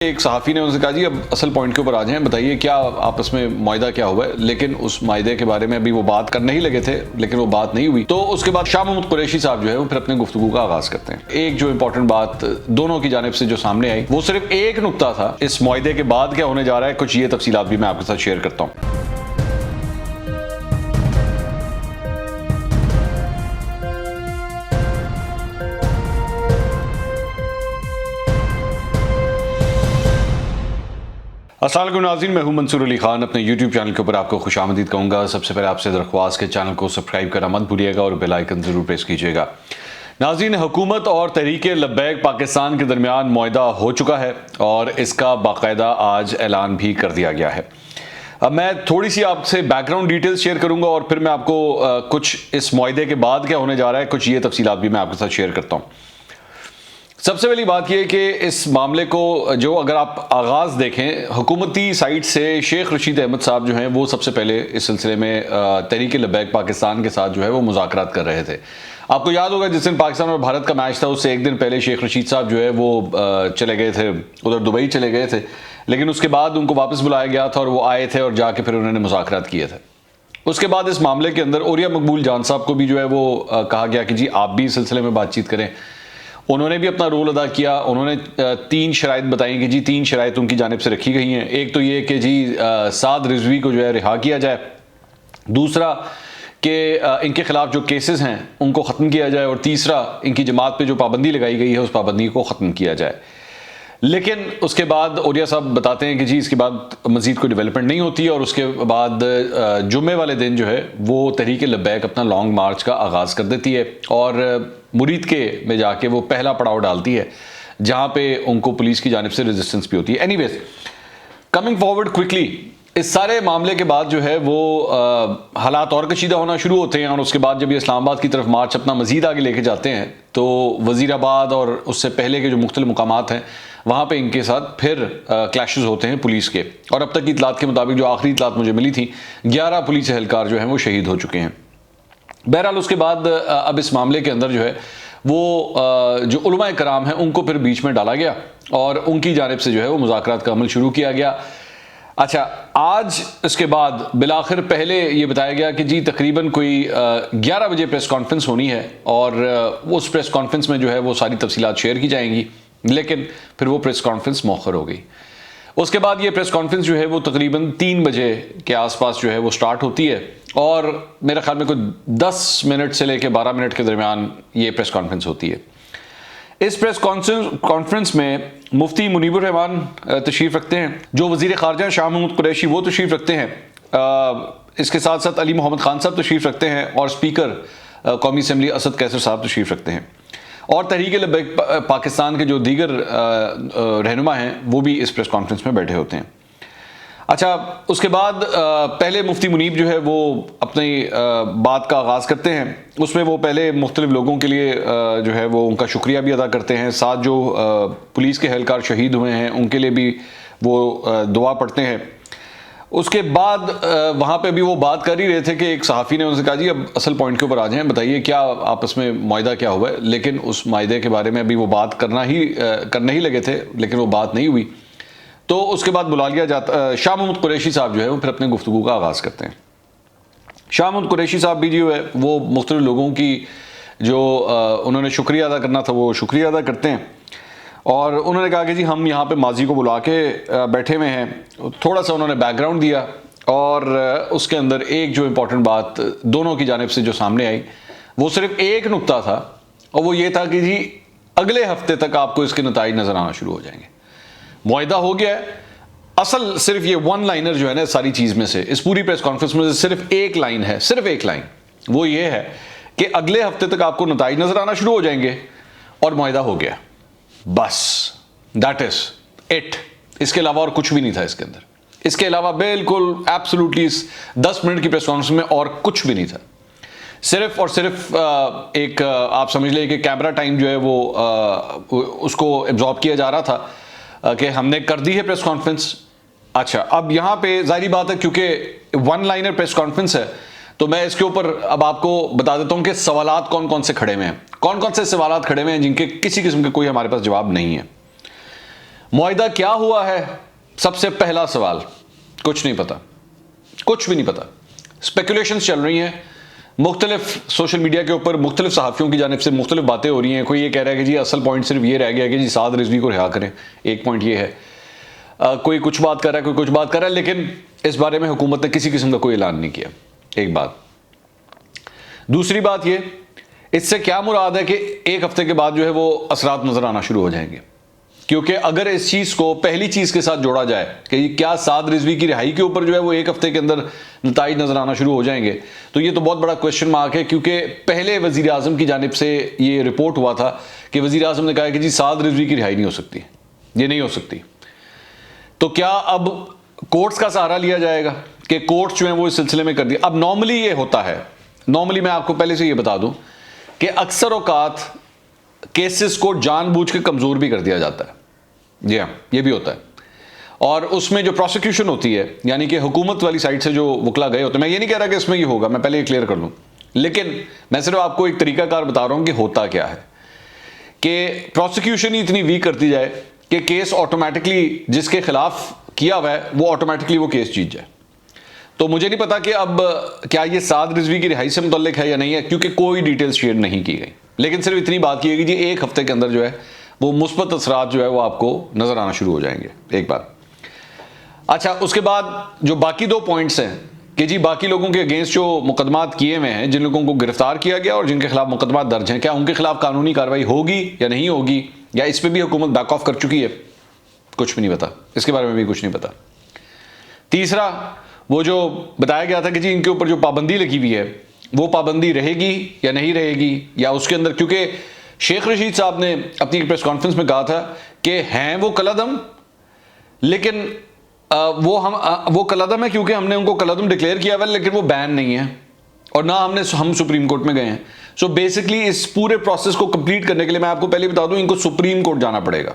ایک صحافی نے ان سے کہا جی اب اصل پوائنٹ کے اوپر آ جائیں، بتائیے کیا آپس میں معاہدہ کیا ہوا ہے، لیکن اس معاہدے کے بارے میں ابھی وہ بات کرنے ہی لگے تھے لیکن وہ بات نہیں ہوئی۔ تو اس کے بعد شاہ محمود قریشی صاحب جو ہے وہ پھر اپنے گفتگو کا آغاز کرتے ہیں۔ ایک جو امپورٹنٹ بات دونوں کی جانب سے جو سامنے آئی وہ صرف ایک نقطہ تھا، اس معاہدے کے بعد کیا ہونے جا رہا ہے، کچھ یہ تفصیلات بھی میں آپ کے ساتھ شیئر کرتا ہوں۔ السلام علیکم ناظرین، میں ہوں منصور علی خان۔ اپنے یوٹیوب چینل کے اوپر آپ کو خوش آمدید کہوں گا۔ سب سے پہلے آپ سے درخواست کے چینل کو سبسکرائب کرنا مت بھولیے گا اور بیل آئیکن ضرور پریس کیجیے گا۔ ناظرین، حکومت اور تحریک لبیک پاکستان کے درمیان معاہدہ ہو چکا ہے اور اس کا باقاعدہ آج اعلان بھی کر دیا گیا ہے۔ اب میں تھوڑی سی آپ سے بیک گراؤنڈ ڈیٹیلز شیئر کروں گا اور پھر میں آپ کو کچھ اس معاہدے کے بعد کیا ہونے جا رہا ہے، کچھ یہ تفصیلات بھی میں آپ کے ساتھ شیئر کرتا ہوں۔ سب سے پہلی بات یہ کہ اس معاملے کو جو اگر آپ آغاز دیکھیں، حکومتی سائٹ سے شیخ رشید احمد صاحب جو ہیں وہ سب سے پہلے اس سلسلے میں تحریک لبیک پاکستان کے ساتھ جو ہے وہ مذاکرات کر رہے تھے۔ آپ کو یاد ہوگا جس دن پاکستان اور بھارت کا میچ تھا اس سے ایک دن پہلے شیخ رشید صاحب جو ہے وہ چلے گئے تھے، ادھر دبئی چلے گئے تھے، لیکن اس کے بعد ان کو واپس بلایا گیا تھا اور وہ آئے تھے اور جا کے پھر انہوں نے مذاکرات کیے تھے۔ اس کے بعد اس معاملے کے اندر عوریہ مقبول جان صاحب کو بھی جو ہے وہ کہا گیا کہ جی آپ بھی اس سلسلے میں بات چیت کریں۔ انہوں نے بھی اپنا رول ادا کیا۔ انہوں نے 3 شرائط بتائیں کہ جی 3 شرائط ان کی جانب سے رکھی گئی ہیں۔ ایک تو یہ کہ جی سعد رضوی کو جو ہے رہا کیا جائے، دوسرا کہ ان کے خلاف جو کیسز ہیں ان کو ختم کیا جائے، اور تیسرا ان کی جماعت پہ جو پابندی لگائی گئی ہے اس پابندی کو ختم کیا جائے۔ لیکن اس کے بعد عوریہ صاحب بتاتے ہیں کہ جی اس کے بعد مزید کوئی ڈیولپمنٹ نہیں ہوتی ہے، اور اس کے بعد جمعے والے دن جو ہے وہ تحریک لبیک اپنا لانگ مارچ کا آغاز کر دیتی ہے اور مرید کے میں جا کے وہ پہلا پڑاؤ ڈالتی ہے جہاں پہ ان کو پولیس کی جانب سے ریزسٹنس بھی ہوتی ہے۔ اینی ویز کمنگ فارورڈ کوئکلی، اس سارے معاملے کے بعد جو ہے وہ حالات اور کشیدہ ہونا شروع ہوتے ہیں، اور اس کے بعد جب یہ اسلام آباد کی طرف مارچ اپنا مزید آگے لے کے جاتے ہیں تو وزیر آباد اور اس سے پہلے کے جو مختلف مقامات ہیں وہاں پہ ان کے ساتھ پھر کلیشز ہوتے ہیں پولیس کے، اور اب تک کی اطلاعات کے مطابق جو آخری اطلاعات مجھے ملی تھی 11 پولیس اہلکار جو ہیں وہ شہید ہو چکے ہیں۔ بہرحال اس کے بعد اب اس معاملے کے اندر جو ہے وہ جو علماء کرام ہیں ان کو پھر بیچ میں ڈالا گیا اور ان کی جانب سے جو ہے وہ مذاکرات کا عمل شروع کیا گیا۔ اچھا، آج اس کے بعد بالآخر پہلے یہ بتایا گیا کہ جی تقریباً کوئی 11 بجے پریس کانفرنس ہونی ہے اور اس پریس کانفرنس میں جو ہے وہ ساری تفصیلات شیئر کی جائیں گی، لیکن پھر وہ پریس کانفرنس مؤخر ہو گئی۔ اس کے بعد یہ پریس کانفرنس جو ہے وہ تقریباً 3 بجے کے آس پاس جو ہے وہ سٹارٹ ہوتی ہے، اور میرے خیال میں کوئی 10 منٹ سے لے کے 12 منٹ کے درمیان یہ پریس کانفرنس ہوتی ہے۔ اس پریس کانفرنس میں مفتی منیب الرحمان تشریف رکھتے ہیں، جو وزیر خارجہ شاہ محمود قریشی وہ تشریف رکھتے ہیں، اس کے ساتھ ساتھ علی محمد خان صاحب تشریف رکھتے ہیں، اور اسپیکر قومی اسمبلی اسد کیسر صاحب تشریف رکھتے ہیں، اور تحریک لبیک پاکستان کے جو دیگر رہنما ہیں وہ بھی اس پریس کانفرنس میں بیٹھے ہوتے ہیں۔ اچھا، اس کے بعد پہلے مفتی منیب جو ہے وہ اپنی بات کا آغاز کرتے ہیں۔ اس میں وہ پہلے مختلف لوگوں کے لیے جو ہے وہ ان کا شکریہ بھی ادا کرتے ہیں، ساتھ جو پولیس کے اہلکار شہید ہوئے ہیں ان کے لیے بھی وہ دعا پڑھتے ہیں۔ اس کے بعد وہاں پہ بھی وہ بات کر ہی رہے تھے کہ ایک صحافی نے ان سے کہا جی اب اصل پوائنٹ کے اوپر آ جائیں، بتائیے کیا آپس میں معاہدہ کیا ہوا ہے، لیکن اس معاہدے کے بارے میں ابھی وہ بات کرنے ہی لگے تھے لیکن وہ بات نہیں ہوئی۔ تو اس کے بعد بلا لیا جاتا، شاہ محمود قریشی صاحب جو ہے وہ پھر اپنے گفتگو کا آغاز کرتے ہیں۔ شاہ محمود قریشی صاحب بھی جو ہے وہ مختلف لوگوں کی جو انہوں نے شکریہ ادا کرنا تھا وہ شکریہ ادا کرتے ہیں، اور انہوں نے کہا کہ جی ہم یہاں پہ ماضی کو بلا کے بیٹھے ہوئے ہیں۔ تھوڑا سا انہوں نے بیک گراؤنڈ دیا، اور اس کے اندر ایک جو امپورٹنٹ بات دونوں کی جانب سے جو سامنے آئی وہ صرف ایک نقطہ تھا، اور وہ یہ تھا کہ جی اگلے ہفتے تک آپ کو اس کے نتائج نظر آنا شروع ہو جائیں گے۔ معاہدہ ہو گیا ہے، اصل صرف یہ ون لائنر جو ہے نا ساری چیز میں سے، اس پوری پریس کانفرنس میں سے صرف ایک لائن ہے، صرف ایک لائن، وہ یہ ہے کہ اگلے ہفتے تک آپ کو نتائج نظر آنا شروع ہو جائیں گے اور معاہدہ ہو گیا، بس دیٹ از اٹ۔ اس کے علاوہ اور کچھ بھی نہیں تھا اس کے اندر، اس کے علاوہ بالکل ایبسولوٹلی 10 منٹ کی پریس کانفرنس میں اور کچھ بھی نہیں تھا، صرف اور صرف ایک آپ سمجھ لیں کہ کیمرہ ٹائم جو ہے وہ اس کو ایبزارب کیا جا رہا تھا کہ ہم نے کر دی ہے پریس کانفرنس۔ اچھا، اب یہاں پہ ظاہری بات ہے کیونکہ ون لائنر پریس کانفرنس ہے تو میں اس کے اوپر اب آپ کو بتا دیتا ہوں کہ سوالات کون کون سے کھڑے ہوئے ہیں، کون کون سے سوالات کھڑے ہوئے ہیں جن کے کسی قسم کے کوئی ہمارے پاس جواب نہیں ہے۔ معاہدہ کیا ہوا ہے؟ سب سے پہلا سوال، کچھ نہیں پتا، کچھ بھی نہیں پتا. اسپیکولیشنز چل رہی ہیں مختلف سوشل میڈیا کے اوپر، مختلف صحافیوں کی جانب سے مختلف باتیں ہو رہی ہیں. کوئی یہ کہہ رہا ہے کہ جی اصل پوائنٹ صرف یہ رہ گیا کہ جی سعد رضوی کو رہا کریں، ایک پوائنٹ یہ ہے. کوئی کچھ بات کر رہا ہے، کوئی کچھ بات کر رہا ہے، لیکن اس بارے میں حکومت نے کسی قسم کا کوئی اعلان نہیں کیا. ایک بات. دوسری بات یہ، اس سے کیا مراد ہے کہ ایک ہفتے کے بعد جو ہے وہ اثرات نظر آنا شروع ہو جائیں گے. کیونکہ اگر اس چیز کو پہلی چیز کے ساتھ جوڑا جائے کہ کیا سعد رضوی کی رہائی کے اوپر جو ہے وہ ایک ہفتے کے اندر نتائج نظر آنا شروع ہو جائیں گے، تو یہ تو بہت بڑا کویشچن مارک ہے. کیونکہ پہلے وزیر اعظم کی جانب سے یہ رپورٹ ہوا تھا کہ وزیر اعظم نے کہا کہ جی سعد رضوی کی رہائی نہیں ہو سکتی، یہ نہیں ہو سکتی. تو کیا اب کورٹس کا سہارا لیا جائے گا کہ کورٹس جو ہیں وہ اس سلسلے میں کر دیا؟ اب نارملی یہ ہوتا ہے، نارملی میں آپ کو پہلے سے یہ بتا دوں کہ اکثر اوقات کیسز کو جان بوجھ کے کمزور بھی کر دیا جاتا ہے. جی ہاں، یہ بھی ہوتا ہے. اور اس میں جو پروسیکیوشن ہوتی ہے، یعنی کہ حکومت والی سائڈ سے جو وکلا گئے ہوتے ہیں، میں یہ نہیں کہہ رہا کہ اس میں یہ ہوگا، میں پہلے یہ کلیئر کر لوں، لیکن میں صرف آپ کو ایک طریقہ کار بتا رہا ہوں کہ ہوتا کیا ہے. کہ پروسیکیوشن ہی اتنی ویک کرتی جائے کہ کیس آٹومیٹکلی جس کے خلاف کیا ہوا ہے وہ آٹومیٹکلی وہ کیس جیت جائے. تو مجھے نہیں پتا کہ اب کیا یہ سعد رضوی کی رہائی سے متعلق ہے یا نہیں ہے، کیونکہ کوئی ڈیٹیل شیئر نہیں کی گئی. لیکن صرف اتنی بات کی گئی کہ ایک ہفتے کے اندر جو ہے وہ مثبت اثرات جو ہے وہ آپ کو نظر آنا شروع ہو جائیں گے. ایک بات. اچھا، اس کے بعد جو باقی دو پوائنٹس ہیں کہ جی باقی لوگوں کے اگینسٹ جو مقدمات کیے ہوئے ہیں، جن لوگوں کو گرفتار کیا گیا اور جن کے خلاف مقدمات درج ہیں، کیا ان کے خلاف قانونی کارروائی ہوگی یا نہیں ہوگی، یا اس پہ بھی حکومت بیک آف کر چکی ہے؟ کچھ بھی نہیں پتا، اس کے بارے میں بھی کچھ نہیں پتا. تیسرا، وہ جو بتایا گیا تھا کہ جی ان کے اوپر جو پابندی لگی ہوئی ہے وہ پابندی رہے گی یا نہیں رہے گی، یا اس کے اندر، کیونکہ شیخ رشید صاحب نے اپنی پریس کانفرنس میں کہا تھا کہ ہیں وہ کالعدم، لیکن وہ کالعدم ہے کیونکہ ہم نے ان کو کالعدم ڈکلیئر کیا ہوا ہے، لیکن وہ بین نہیں ہے اور نہ ہم سپریم کورٹ میں گئے ہیں. سو بیسکلی اس پورے پروسیس کو کمپلیٹ کرنے کے لیے میں آپ کو پہلے بتا دوں ان کو سپریم کورٹ جانا پڑے گا.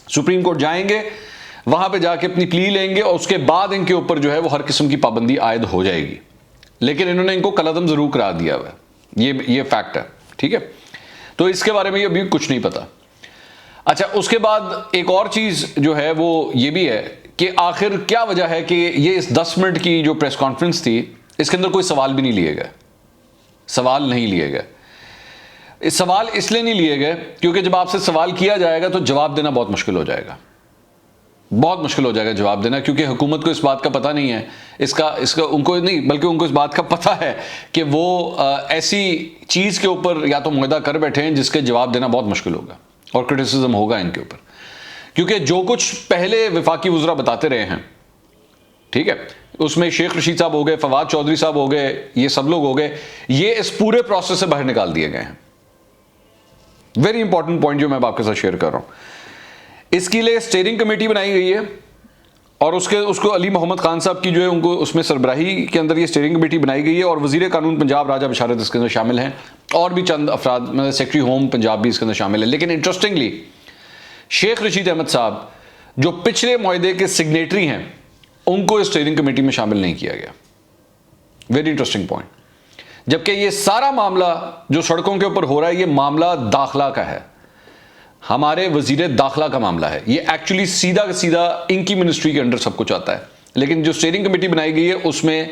سپریم کورٹ جائیں گے، وہاں پہ جا کے اپنی پلی لیں گے اور اس کے بعد ان کے اوپر جو ہے وہ ہر قسم کی پابندی عائد ہو جائے گی. لیکن انہوں نے ان کو کالعدم ضرور قرار دیا ہوا ہے، یہ فیکٹ ہے. ٹھیک ہے، تو اس کے بارے میں ابھی کچھ نہیں پتا. اچھا، اس کے بعد ایک اور چیز جو ہے وہ یہ بھی ہے کہ آخر کیا وجہ ہے کہ یہ اس 10 منٹ کی جو پریس کانفرنس تھی اس کے اندر کوئی سوال بھی نہیں لیے گئے. سوال نہیں لیے گئے. سوال اس لیے نہیں لیے گئے کیونکہ جب آپ سے سوال کیا جائے گا تو جواب دینا بہت مشکل ہو جائے گا، بہت مشکل ہو جائے گا جواب دینا. کیونکہ حکومت کو اس بات کا پتہ نہیں ہے، اس کا ان کو نہیں، بلکہ ان کو اس بات کا پتہ ہے کہ وہ ایسی چیز کے اوپر یا تو معاہدہ کر بیٹھے ہیں جس کے جواب دینا بہت مشکل ہوگا اور کرٹیسزم ہوگا ان کے اوپر. کیونکہ جو کچھ پہلے وفاقی وزراء بتاتے رہے ہیں، ٹھیک ہے، اس میں شیخ رشید صاحب ہو گئے، فواد چودھری صاحب ہو گئے، یہ سب لوگ ہو گئے، یہ اس پورے پروسیس سے باہر نکال دیے گئے ہیں. ویری امپورٹنٹ پوائنٹ جو میں آپ کے ساتھ شیئر کر رہا ہوں. اس کے لیے اسٹیئرنگ کمیٹی بنائی گئی ہے اور اس کو علی محمد خان صاحب کی جو ہے ان کو اس میں سربراہی کے اندر یہ اسٹیئرنگ کمیٹی بنائی گئی ہے، اور وزیر قانون پنجاب راجہ بشارت اس کے اندر شامل ہیں، اور بھی چند افراد، مطلب سیکرٹری ہوم پنجاب بھی اس کے اندر شامل ہے. لیکن انٹرسٹنگلی شیخ رشید احمد صاحب جو پچھلے معاہدے کے سگنیٹری ہیں ان کو اسٹیئرنگ کمیٹی میں شامل نہیں کیا گیا. Very interesting point. جبکہ یہ سارا معاملہ جو سڑکوں کے اوپر ہو رہا ہے یہ معاملہ داخلہ کا ہے، ہمارے وزیر داخلہ کا معاملہ ہے. یہ ایکچولی سیدھا سیدھا ان کی منسٹری کے انڈر سب کچھ آتا ہے. لیکن جو اسٹیئرنگ کمیٹی بنائی گئی ہے اس میں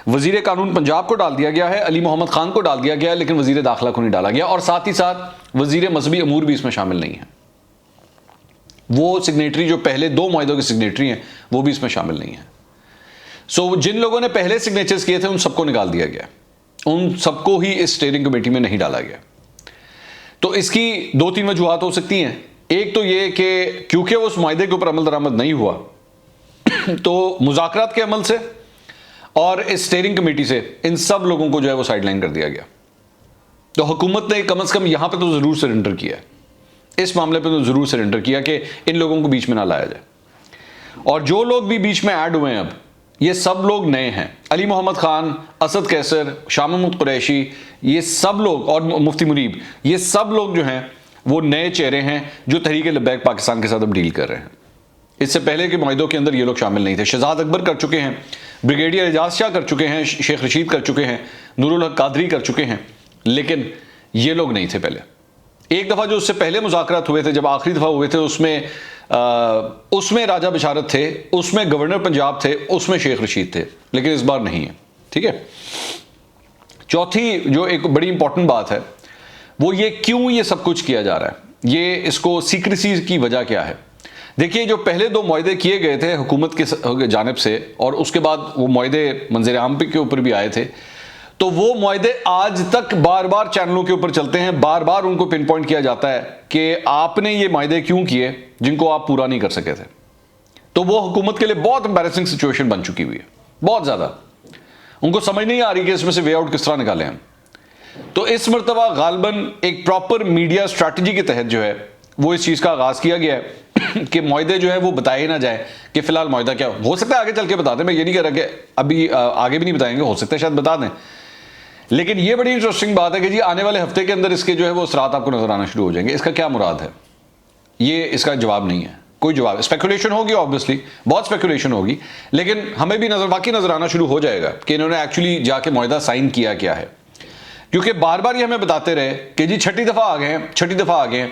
وزیر قانون پنجاب کو ڈال دیا گیا ہے، علی محمد خان کو ڈال دیا گیا ہے، لیکن وزیر داخلہ کو نہیں ڈالا گیا، اور ساتھ ہی ساتھ وزیر مذہبی امور بھی اس میں شامل نہیں ہے. وہ سگنیٹری جو پہلے 2 معاہدوں کے سگنیٹری ہیں وہ بھی اس میں شامل نہیں ہیں. سو جن لوگوں نے پہلے سگنیچرز کیے تھے ان سب کو نکال دیا گیا، ان سب کو ہی اس اسٹیئرنگ کمیٹی میں نہیں ڈالا گیا. تو اس کی 2-3 وجوہات ہو سکتی ہیں. ایک تو یہ کہ کیونکہ اس معاہدے کے اوپر عمل درآمد نہیں ہوا تو مذاکرات کے عمل سے اور اس اسٹیئرنگ کمیٹی سے ان سب لوگوں کو جو ہے وہ سائڈ لائن کر دیا گیا. تو حکومت نے کم از کم یہاں پہ تو ضرور سرنڈر کیا ہے، اس معاملے پہ تو ضرور سرنڈر کیا کہ ان لوگوں کو بیچ میں نہ لایا جائے. اور جو لوگ بھی بیچ میں ایڈ ہوئے ہیں اب یہ سب لوگ نئے ہیں. علی محمد خان، اسد کیسر، شاہ محمود قریشی، یہ سب لوگ، اور مفتی منیب، یہ سب لوگ جو ہیں وہ نئے چہرے ہیں جو تحریک لبیک پاکستان کے ساتھ اب ڈیل کر رہے ہیں. اس سے پہلے کے معاہدوں کے اندر یہ لوگ شامل نہیں تھے. شہزاد اکبر کر چکے ہیں، بریگیڈیئر اعجاز شاہ کر چکے ہیں، شیخ رشید کر چکے ہیں، نور الحق قادری کر چکے ہیں، لیکن یہ لوگ نہیں تھے پہلے. ایک دفعہ جو اس سے پہلے مذاکرات ہوئے تھے، جب آخری دفعہ ہوئے تھے، اس میں اس میں راجہ بشارت تھے, اس میں گورنر پنجاب تھے, اس میں شیخ رشید تھے, لیکن اس بار نہیں ہے. ٹھیک ہے. چوتھی جو ایک بڑی امپورٹنٹ بات ہے وہ یہ, کیوں یہ سب کچھ کیا جا رہا ہے, یہ اس کو سیکریسی کی وجہ کیا ہے. دیکھیے جو پہلے 2 معاہدے کیے گئے تھے حکومت کی جانب سے, اور اس کے بعد وہ معاہدے منظر عام کے اوپر بھی آئے تھے, تو وہ معاہدے آج تک بار بار چینلوں کے اوپر چلتے ہیں, بار بار ان کو پن پوائنٹ کیا جاتا ہے کہ آپ نے یہ معاہدے کیوں کیے جن کو آپ پورا نہیں کر سکے تھے. تو وہ حکومت کے لیے بہت امبیرسنگ سچویشن بن چکی ہوئی ہے, بہت زیادہ. ان کو سمجھ نہیں آ رہی کہ اس میں سے وے آؤٹ کس طرح نکالیں ہم. تو اس مرتبہ غالباً ایک پراپر میڈیا اسٹریٹجی کے تحت جو ہے وہ اس چیز کا آغاز کیا گیا ہے کہ معاہدے جو ہے وہ بتائے نہ جائے کہ فی الحال معاہدہ کیا ہو سکتا ہے آگے چل کے بتا دیں. میں یہ نہیں کہہ رہا کہ ابھی آگے بھی نہیں بتائیں گے, ہو سکتا ہے شاید بتا دیں, لیکن یہ بڑی انٹرسٹنگ بات ہے کہ جی آنے والے ہفتے کے اندر اس کے جو ہے وہ اثرات آپ کو نظر آنا شروع ہو جائیں گے. اس کا کیا مراد ہے, یہ اس کا جواب نہیں ہے, کوئی جواب. اسپیکولیشن ہوگی آبویسلی, بہت اسپیکولیشن ہوگی, لیکن ہمیں بھی واقعی نظر آنا شروع ہو جائے گا کہ انہوں نے ایکچولی جا کے معاہدہ سائن کیا کیا ہے. کیونکہ بار بار یہ ہمیں بتاتے رہے کہ جی چھٹی دفعہ آ گئے ہیں.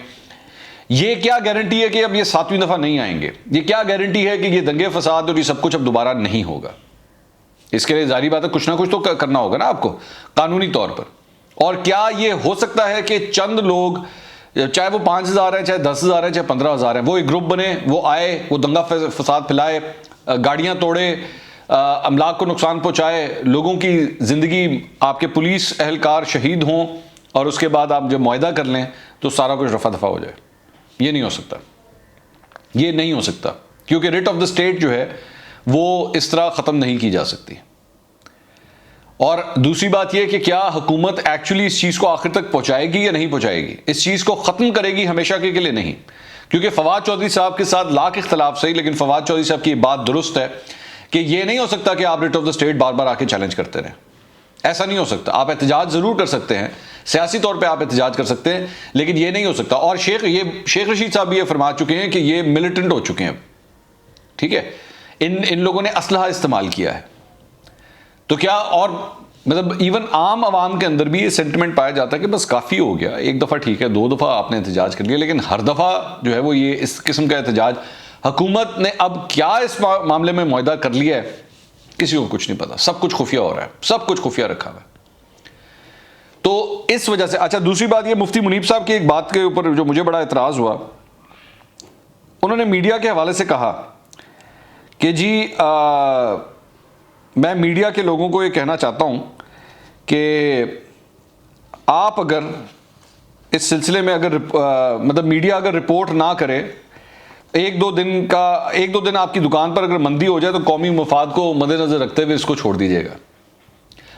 یہ کیا گارنٹی ہے کہ اب یہ 7ویں دفعہ نہیں آئیں گے؟ یہ کیا گارنٹی ہے کہ یہ دنگے فساد اور یہ سب کچھ اب دوبارہ نہیں ہوگا؟ اس کے لیے ظاہری بات ہے کچھ نہ کچھ تو کرنا ہوگا نا آپ کو قانونی طور پر. اور کیا یہ ہو سکتا ہے کہ چند لوگ, چاہے وہ 5,000 ہیں, چاہے 10,000 ہیں, چاہے 15,000 ہیں, وہ ایک گروپ بنے, وہ آئے, وہ دنگا فساد پھیلائے, گاڑیاں توڑے, املاک کو نقصان پہنچائے, لوگوں کی زندگی, آپ کے پولیس اہلکار شہید ہوں, اور اس کے بعد آپ جب معاہدہ کر لیں تو سارا کچھ رفع دفع ہو جائے؟ یہ نہیں ہو سکتا, یہ نہیں ہو سکتا, کیونکہ ریٹ آف دا اسٹیٹ جو ہے وہ اس طرح ختم نہیں کی جا سکتی. اور دوسری بات یہ کہ کیا حکومت ایکچولی اس چیز کو آخر تک پہنچائے گی یا نہیں پہنچائے گی, اس چیز کو ختم کرے گی ہمیشہ کے لیے؟ نہیں. کیونکہ فواد چودھری صاحب کے ساتھ لاکھ اختلاف صحیح, لیکن فواد چودھری صاحب کی بات درست ہے کہ یہ نہیں ہو سکتا کہ آپ ریٹ آف دا اسٹیٹ بار بار آ کے چیلنج کرتے رہیں. ایسا نہیں ہو سکتا. آپ احتجاج ضرور کر سکتے ہیں, سیاسی طور پہ آپ احتجاج کر سکتے ہیں, لیکن یہ نہیں ہو سکتا. اور شیخ رشید صاحب بھی یہ فرما چکے ہیں کہ یہ ملیٹنٹ ہو چکے ہیں. ٹھیک ہے, ان لوگوں نے اسلحہ استعمال کیا ہے. تو کیا, اور مطلب ایون عام عوام کے اندر بھی یہ سینٹیمنٹ پایا جاتا ہے کہ بس کافی ہو گیا, ایک دفعہ ٹھیک ہے, 2 دفعہ آپ نے احتجاج کر لیا, لیکن ہر دفعہ جو ہے وہ یہ اس قسم کا احتجاج, حکومت نے اب کیا اس معاملے میں معاہدہ کر لیا ہے کسی کو کچھ نہیں پتا. سب کچھ خفیہ ہو رہا ہے, سب کچھ خفیہ رکھا ہوا ہے. تو اس وجہ سے اچھا دوسری بات یہ, مفتی منیب صاحب کی ایک بات کے اوپر جو مجھے بڑا اعتراض ہوا, انہوں نے میڈیا کے حوالے سے کہا کہ جی میں میڈیا کے لوگوں کو یہ کہنا چاہتا ہوں کہ آپ اگر اس سلسلے میں مطلب میڈیا اگر رپورٹ نہ کرے, ایک دو دن آپ کی دکان پر اگر مندی ہو جائے تو قومی مفاد کو مد نظر رکھتے ہوئے اس کو چھوڑ دیجیے گا.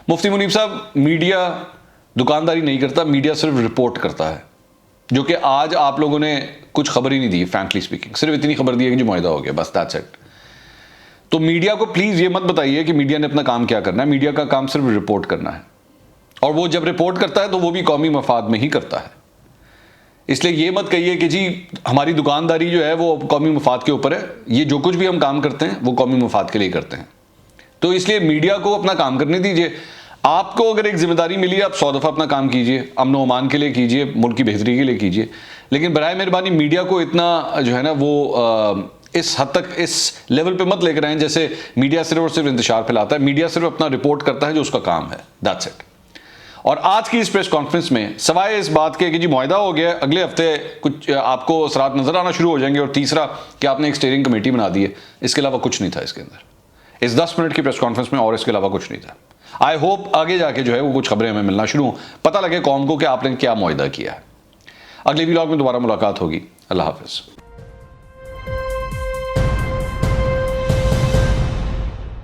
مفتی منیب صاحب, میڈیا دکانداری نہیں کرتا, میڈیا صرف رپورٹ کرتا ہے, جو کہ آج آپ لوگوں نے کچھ خبر ہی نہیں دی. فرینکلی اسپیکنگ صرف اتنی خبر دی ہے کہ جو معاہدہ ہو گیا, بس دیٹس اٹ. تو میڈیا کو پلیز یہ مت بتائیے کہ میڈیا نے اپنا کام کیا کرنا ہے. میڈیا کا کام صرف رپورٹ کرنا ہے, اور وہ جب رپورٹ کرتا ہے تو وہ بھی قومی مفاد میں ہی کرتا ہے. اس لیے یہ مت کہیے کہ جی ہماری دکانداری جو ہے وہ قومی مفاد کے اوپر ہے, یہ جو کچھ بھی ہم کام کرتے ہیں وہ قومی مفاد کے لیے کرتے ہیں. تو اس لیے میڈیا کو اپنا کام کرنے دیجیے. آپ کو اگر ایک ذمہ داری ملی ہے, آپ 100 دفعہ اپنا کام کیجیے, امن و امان کے لیے کیجیے, ملک کی بہتری کے لیے کیجیے, لیکن برائے مہربانی میڈیا کو اتنا جو ہے نا وہ اس حد تک اس لیول پہ مت لے کر آئیں جیسے میڈیا صرف اور صرف انتشار پھیلاتا ہے. میڈیا صرف اپنا رپورٹ کرتا ہے جو اس کا کام ہے, دیٹس اٹ. اور آج کی اس پریس کانفرنس میں سوائے اس بات کے کہ جی معاہدہ ہو گیا, اگلے ہفتے کچھ آپ کو اثرات نظر آنا شروع ہو جائیں گے, اور تیسرا کہ آپ نے ایک اسٹیئرنگ کمیٹی بنا دی ہے, اس کے علاوہ کچھ نہیں تھا اس کے اندر, اس 10 منٹ کی پریس کانفرنس میں, اور اس کے علاوہ کچھ نہیں تھا. آئی ہوپ آگے جا کے جو ہے وہ کچھ خبریں ہمیں ملنا شروع ہوں, پتہ لگے قوم کو کہ آپ نے کیا معاہدہ کیا ہے. اگلے ولاگ میں دوبارہ ملاقات ہوگی. اللہ حافظ.